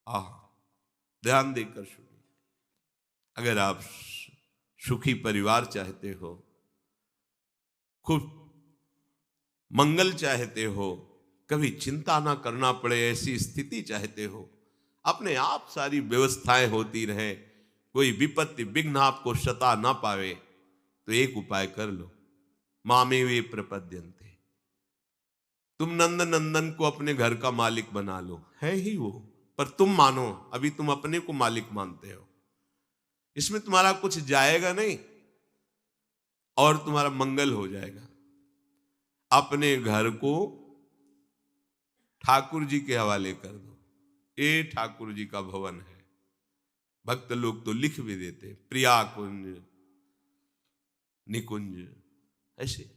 आह, ध्यान देकर सुनिए। अगर आप सुखी परिवार चाहते हो, खूब मंगल चाहते हो, कभी चिंता ना करना पड़े ऐसी स्थिति चाहते हो, अपने आप सारी व्यवस्थाएं होती रहे, कोई विपत्ति विघ्न आपको सता ना पावे, तो एक उपाय कर लो। मामे वे प्रपद्यन्ते, तुम नंद नंदन को अपने घर का मालिक बना लो। है ही वो, पर तुम मानो, अभी तुम अपने को मालिक मानते हो, इसमें तुम्हारा कुछ जाएगा नहीं और तुम्हारा मंगल हो जाएगा। अपने घर को ठाकुर जी के हवाले कर दो। ये ठाकुर जी का भवन है। भक्त लोग तो लिख भी देते, प्रिया कुंज निकुंज, ऐसे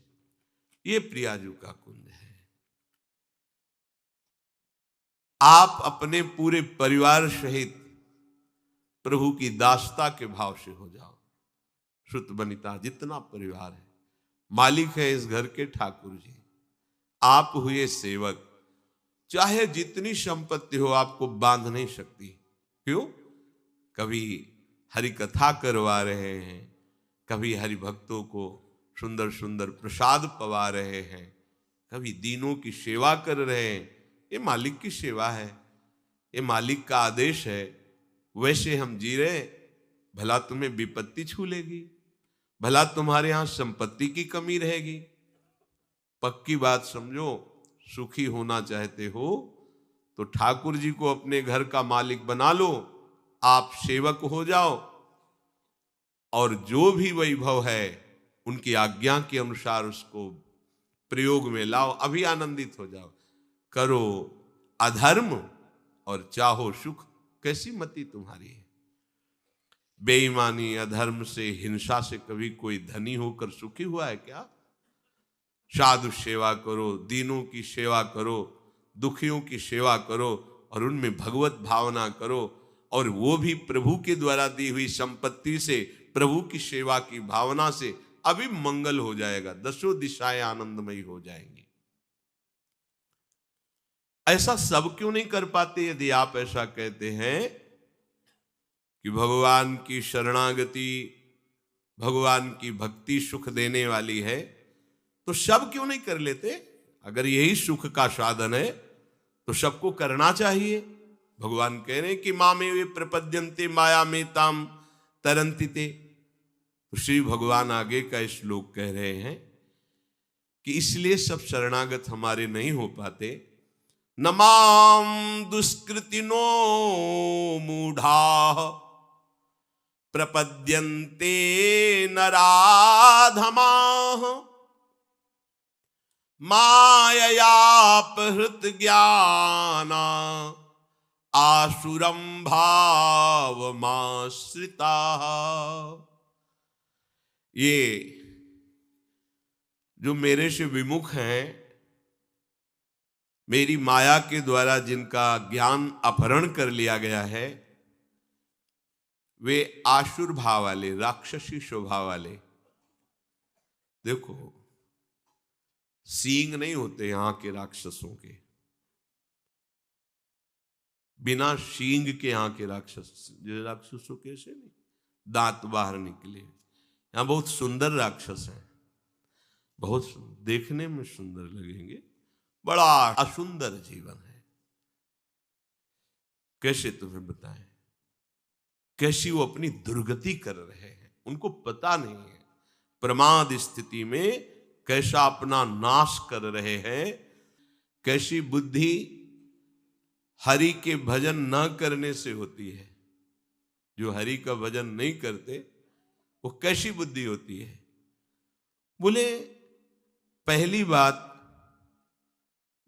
ये प्रियाजू का कुंज है। आप अपने पूरे परिवार सहित प्रभु की दासता के भाव से हो जाओ। श्रुत बनिता जितना परिवार है, मालिक है इस घर के ठाकुर जी, आप हुए सेवक। चाहे जितनी संपत्ति हो, आपको बांध नहीं सकती। क्यों? कभी हरि कथा करवा रहे हैं, कभी हरि भक्तों को सुंदर सुंदर प्रसाद पवा रहे हैं, कभी दीनों की सेवा कर रहे हैं। ये मालिक की सेवा है, ये मालिक का आदेश है। वैसे हम जी रहे, भला तुम्हें विपत्ति छू लेगी, भला तुम्हारे यहां संपत्ति की कमी रहेगी। पक्की बात समझो, सुखी होना चाहते हो तो ठाकुर जी को अपने घर का मालिक बना लो, आप सेवक हो जाओ, और जो भी वैभव है उनकी आज्ञा के अनुसार उसको प्रयोग में लाओ। अभी आनंदित हो जाओ। करो अधर्म और चाहो सुख। कैसी मति तुम्हारी है? बेईमानी, अधर्म से, हिंसा से कभी कोई धनी होकर सुखी हुआ है क्या? साधु सेवा करो, दीनों की सेवा करो, दुखियों की सेवा करो, और उनमें भगवत भावना करो, और वो भी प्रभु के द्वारा दी हुई संपत्ति से, प्रभु की सेवा की भावना से अभी मंगल हो जाएगा। दसों दिशाएं आनंदमयी हो जाएंगी। ऐसा सब क्यों नहीं कर पाते? यदि आप ऐसा कहते हैं कि भगवान की शरणागति, भगवान की भक्ति सुख देने वाली है, तो सब क्यों नहीं कर लेते? अगर यही सुख का साधन है तो सबको करना चाहिए। भगवान कह रहे हैं कि मामे वे प्रपद्यन्ते माया में ताम तरंतिते। तो श्री भगवान आगे का श्लोक कह रहे हैं कि इसलिए सब शरणागत हमारे नहीं हो पाते। नमाम दुष्कृतिनो मूढ़ा प्रपद्यन्ते नराधमाः माययापहृत ज्ञाना आसुरं भावमाश्रिता। ये जो मेरे से विमुख हैं, मेरी माया के द्वारा जिनका ज्ञान अपहरण कर लिया गया है, वे आसुर भाव वाले, राक्षसी स्वभाव वाले। देखो, सींग नहीं होते यहाँ के राक्षसों के, बिना सींग के यहाँ के राक्षसों के से नहीं, दांत बाहर निकले। यहाँ बहुत सुंदर राक्षस हैं, बहुत देखने में सुंदर लगेंगे, बड़ा असुंदर जीवन है। कैसे तुम्हें बताएं, कैसी वो अपनी दुर्गति कर रहे हैं, उनको पता नहीं है। प्रमाद स्थिति में कैसा अपना नाश कर रहे हैं, कैसी बुद्धि हरि के भजन न करने से होती है। जो हरि का भजन नहीं करते वो कैसी बुद्धि होती है? बोले, पहली बात,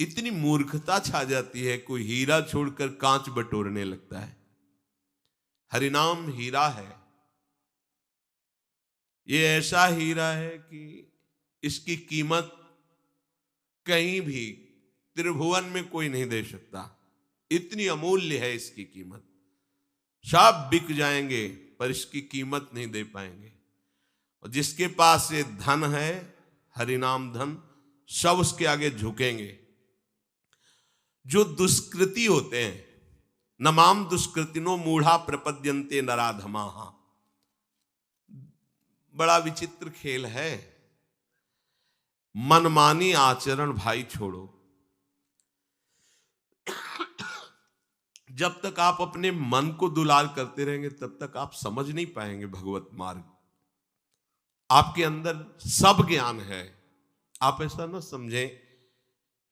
इतनी मूर्खता छा जाती है, कोई हीरा छोड़कर कांच बटोरने लगता है। हरिनाम हीरा है, ये ऐसा हीरा है कि इसकी कीमत कहीं भी त्रिभुवन में कोई नहीं दे सकता। इतनी अमूल्य है इसकी कीमत। सब बिक जाएंगे पर इसकी कीमत नहीं दे पाएंगे। और जिसके पास ये धन है, हरिनाम धन, सब उसके आगे झुकेंगे। जो दुष्कृति होते हैं, नमाम दुष्कृतिनो मूढ़ा प्रपद्यन्ते नराधमाः। बड़ा विचित्र खेल है। मनमानी आचरण भाई छोड़ो। जब तक आप अपने मन को दुलार करते रहेंगे तब तक आप समझ नहीं पाएंगे भगवत मार्ग। आपके अंदर सब ज्ञान है। आप ऐसा ना समझें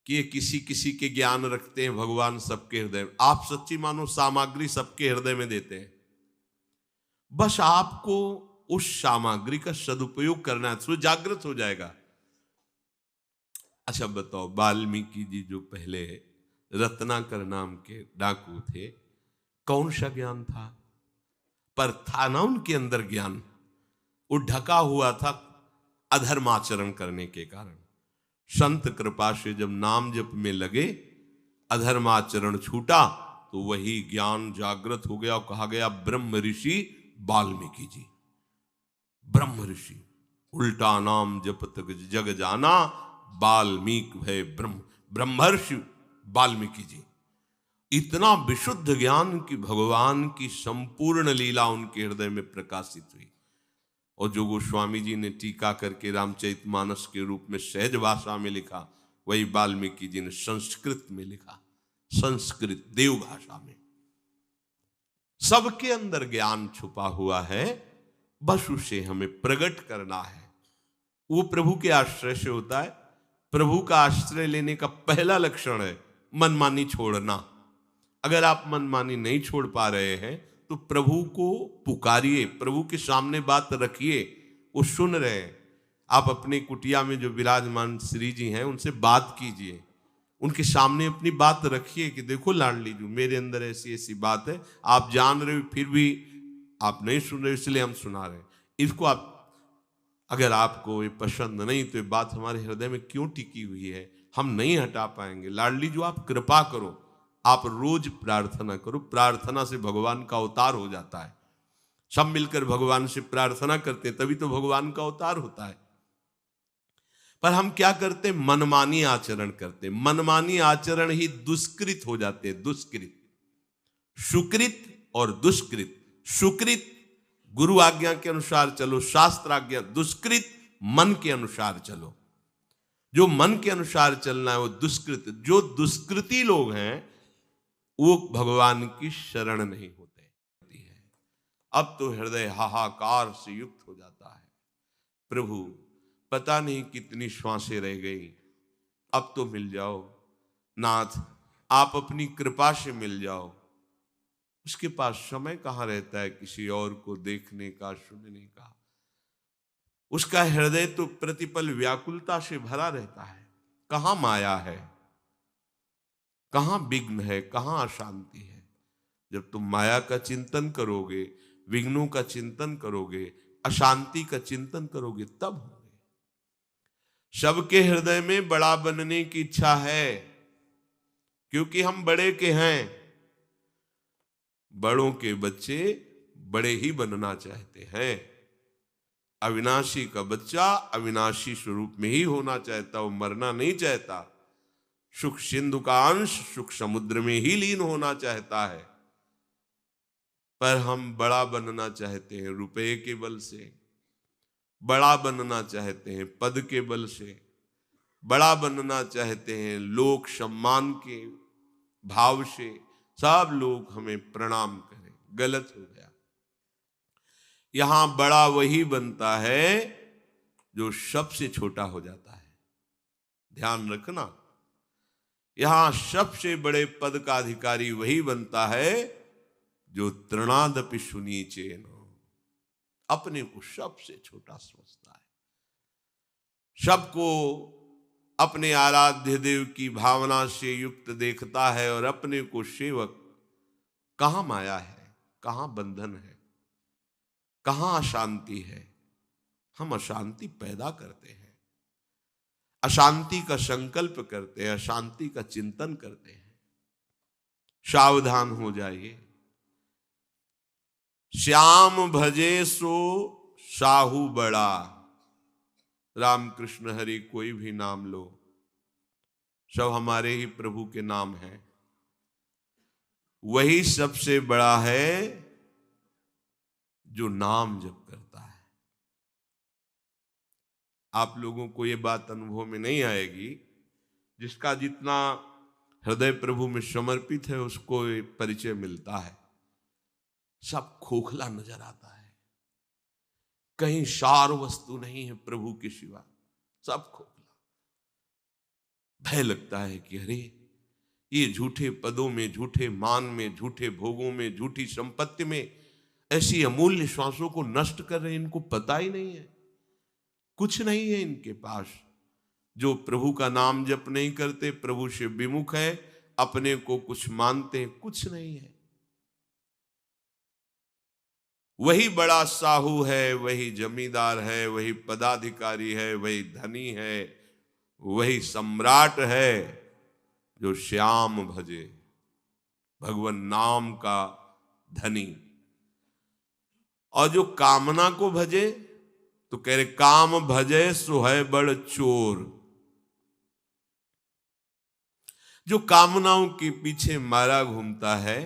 कि ये किसी किसी के ज्ञान रखते हैं, भगवान सबके हृदय में। आप सच्ची मानो सामग्री सबके हृदय में देते हैं, बस आपको उस सामग्री का सदुपयोग करना है, तो जागृत हो जाएगा। अच्छा बताओ, वाल्मीकि जी जो पहले रत्नाकर नाम के डाकू थे, कौन सा ज्ञान था? पर था ना उनके अंदर ज्ञान, वो ढका हुआ था अधर्माचरण करने के कारण। संत कृपा से जब नाम जप में लगे, अधर्माचरण छूटा, तो वही ज्ञान जागृत हो गया। कहा गया ब्रह्म ऋषि वाल्मीकि जी, ब्रह्म ऋषि। उल्टा नाम जपत जग जाना, वाल्मीकि भय ब्रह्म, ब्रह्मर्षि वाल्मीकि जी। इतना विशुद्ध ज्ञान की भगवान की संपूर्ण लीला उनके हृदय में प्रकाशित हुई। और जो गोस्वामी जी ने टीका करके रामचरितमानस के रूप में सहज भाषा में लिखा, वही वाल्मीकि जी ने संस्कृत में लिखा, संस्कृत देव भाषा में। सबके अंदर ज्ञान छुपा हुआ है, बस उसे हमें प्रकट करना है। वो प्रभु के आश्रय से होता है। प्रभु का आश्रय लेने का पहला लक्षण है मनमानी छोड़ना। अगर आप मनमानी नहीं छोड़ पा रहे हैं तो प्रभु को पुकारिए, प्रभु के सामने बात रखिए, वो सुन रहे हैं। आप अपनी कुटिया में जो विराजमान श्री जी हैं उनसे बात कीजिए, उनके सामने अपनी बात रखिए कि देखो लाडली जी, मेरे अंदर ऐसी ऐसी बात है, आप जान रहे हो फिर भी आप नहीं सुन रहे, इसलिए हम सुना रहे हैं। इसको आप, अगर आपको ये पसंद नहीं तो ये बात हमारे हृदय में क्यों टिकी हुई है, हम नहीं हटा पाएंगे। लाडली जो आप कृपा करो, आप रोज प्रार्थना करो। प्रार्थना से भगवान का अवतार हो जाता है। सब मिलकर भगवान से प्रार्थना करते हैं, तभी तो भगवान का अवतार होता है। पर हम क्या करते हैं? मनमानी आचरण करते हैं। मनमानी आचरण ही दुष्कृत हो जाते हैं। दुष्कृत, सुकृत और दुष्कृत। सुकृत गुरु आज्ञा के अनुसार चलो, शास्त्र आज्ञा। दुष्कृत मन के अनुसार चलो। जो मन के अनुसार चलना है वो दुष्कृत। जो दुष्कृति लोग हैं वो भगवान की शरण नहीं होते। अब तो हृदय हाहाकार से युक्त हो जाता है। प्रभु पता नहीं कितनी श्वासें रह गई, अब तो मिल जाओ नाथ, आप अपनी कृपा से मिल जाओ। उसके पास समय कहाँ रहता है किसी और को देखने का, सुनने का। उसका हृदय तो प्रतिपल व्याकुलता से भरा रहता है। कहाँ माया है, कहाँ विघ्न है, कहाँ अशांति है। जब तुम माया का चिंतन करोगे, विघ्नों का चिंतन करोगे, अशांति का चिंतन करोगे, तब होंगे। सबके हृदय में बड़ा बनने की इच्छा है, क्योंकि हम बड़े के हैं। बड़ों के बच्चे बड़े ही बनना चाहते हैं। अविनाशी का बच्चा अविनाशी स्वरूप में ही होना चाहता, वो मरना नहीं चाहता। सुख सिंधु का अंश सुख समुद्र में ही लीन होना चाहता है। पर हम बड़ा बनना चाहते हैं रुपए के बल से, बड़ा बनना चाहते हैं पद के बल से, बड़ा बनना चाहते हैं लोक सम्मान के भाव से। सब लोग हमें प्रणाम करें, गलत हो गया। यहां बड़ा वही बनता है जो सबसे छोटा हो जाता है। ध्यान रखना, यहां सबसे बड़े पद का अधिकारी वही बनता है जो तृणादपि सुनीचेन, अपने को सबसे छोटा समझता है, सबको अपने आराध्य देव की भावना से युक्त देखता है और अपने को सेवक। कहां माया है, कहां बंधन है, कहां अशांति है? हम अशांति पैदा करते हैं, अशांति का संकल्प करते हैं, अशांति का चिंतन करते हैं। सावधान हो जाइए। श्याम भजे सो साहू बड़ा। रामकृष्ण हरि कोई भी नाम लो, सब हमारे ही प्रभु के नाम हैं। वही सबसे बड़ा है जो नाम जप करता है। आप लोगों को ये बात अनुभव में नहीं आएगी, जिसका जितना हृदय प्रभु में समर्पित है उसको परिचय मिलता है। सब खोखला नजर आता है, कहीं सार वस्तु नहीं है प्रभु के सिवा, सब खोखला। भय लगता है कि अरे ये झूठे पदों में, झूठे मान में, झूठे भोगों में, झूठी संपत्ति में ऐसी अमूल्य श्वासों को नष्ट कर रहे हैं, इनको पता ही नहीं है, कुछ नहीं है इनके पास। जो प्रभु का नाम जप नहीं करते, प्रभु से विमुख है, अपने को कुछ मानते हैं, कुछ नहीं है। वही बड़ा साहू है, वही जमींदार है, वही पदाधिकारी है, वही धनी है, वही सम्राट है जो श्याम भजे, भगवान नाम का धनी। और जो कामना को भजे तो कह रहे काम भजे सो है बड़ चोर। जो कामनाओं के पीछे मारा घूमता है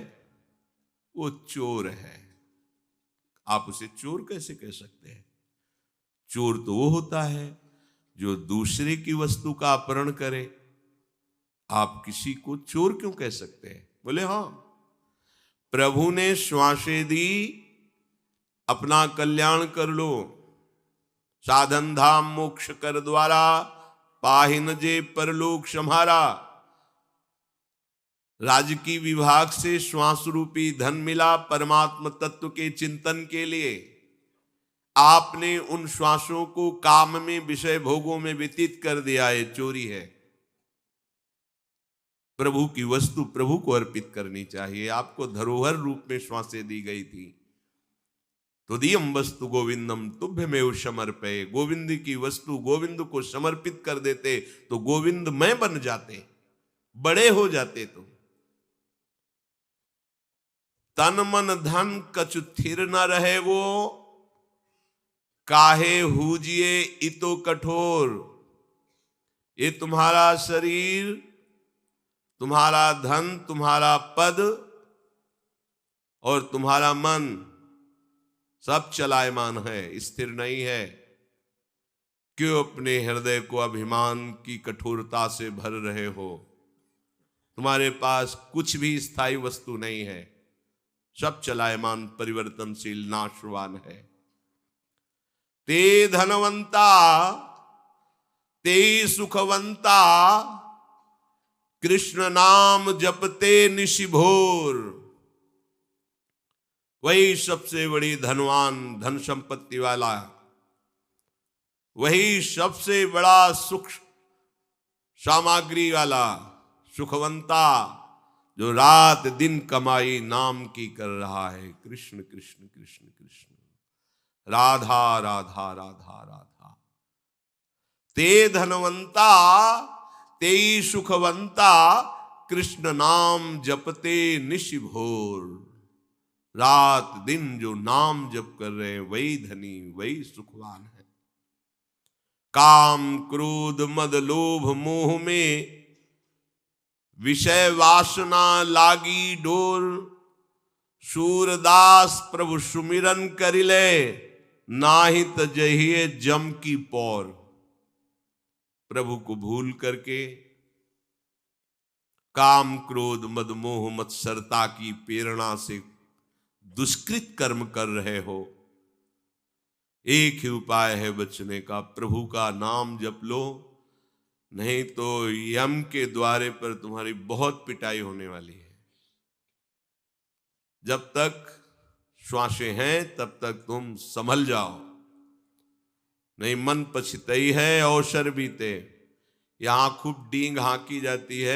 वो चोर है। आप उसे चोर कैसे कह सकते हैं? चोर तो वो होता है जो दूसरे की वस्तु का अपहरण करे। आप किसी को चोर क्यों कह सकते हैं? बोले हाँ, प्रभु ने श्वासें दी, अपना कल्याण कर लो, साधन धाम मोक्ष कर द्वारा, पाहिन जे परलोक सम्हारा। राजकीय विभाग से श्वास रूपी धन मिला परमात्म तत्व के चिंतन के लिए। आपने उन श्वासों को काम में, विषय भोगों में व्यतीत कर दिया, है चोरी है। प्रभु की वस्तु प्रभु को अर्पित करनी चाहिए। आपको धरोहर रूप में श्वासें दी गई थी, तो दियम वस्तु गोविंदम तुभ्यमेव समर्पये। गोविंद की वस्तु गोविंद को समर्पित कर देते तो गोविंद मैं बन जाते, बड़े हो जाते। तो तन मन धन कछु थिर न रहे वो, काहे हुजिए इतो कठोर। ये तुम्हारा शरीर, तुम्हारा धन, तुम्हारा पद और तुम्हारा मन सब चलायमान है, स्थिर नहीं है। क्यों अपने हृदय को अभिमान की कठोरता से भर रहे हो? तुम्हारे पास कुछ भी स्थायी वस्तु नहीं है, सब चलायमान, परिवर्तनशील, नाशवान है। ते धनवंता ते सुखवंता, कृष्ण नाम जपते निशिभोर। वही सबसे बड़ी धनवान, धन संपत्ति वाला, वही सबसे बड़ा सुख सामग्री वाला, सुखवंता, जो रात दिन कमाई नाम की कर रहा है। कृष्ण कृष्ण कृष्ण कृष्ण, राधा राधा राधा राधा। ते धनवंता ते सुखवंता, कृष्ण नाम जपते निशिभोर। रात दिन जो नाम जप कर रहे हैं वही धनी, वही सुखवान है। काम क्रोध मद लोभ मोह में, विषय वासना लागी डोर। सूरदास प्रभु सुमिरन करिले, नाहित जहिए जम की पौर। प्रभु को भूल करके काम क्रोध मद मोह मत्सरता की प्रेरणा से दुष्कृत कर्म कर रहे हो। एक ही उपाय है बचने का, प्रभु का नाम जप लो, नहीं तो यम के द्वारे पर तुम्हारी बहुत पिटाई होने वाली है। जब तक श्वासें हैं तब तक तुम संभल जाओ, नहीं मन पछतई है अवसर बीते। यहां खूब डींग हाँकी जाती है।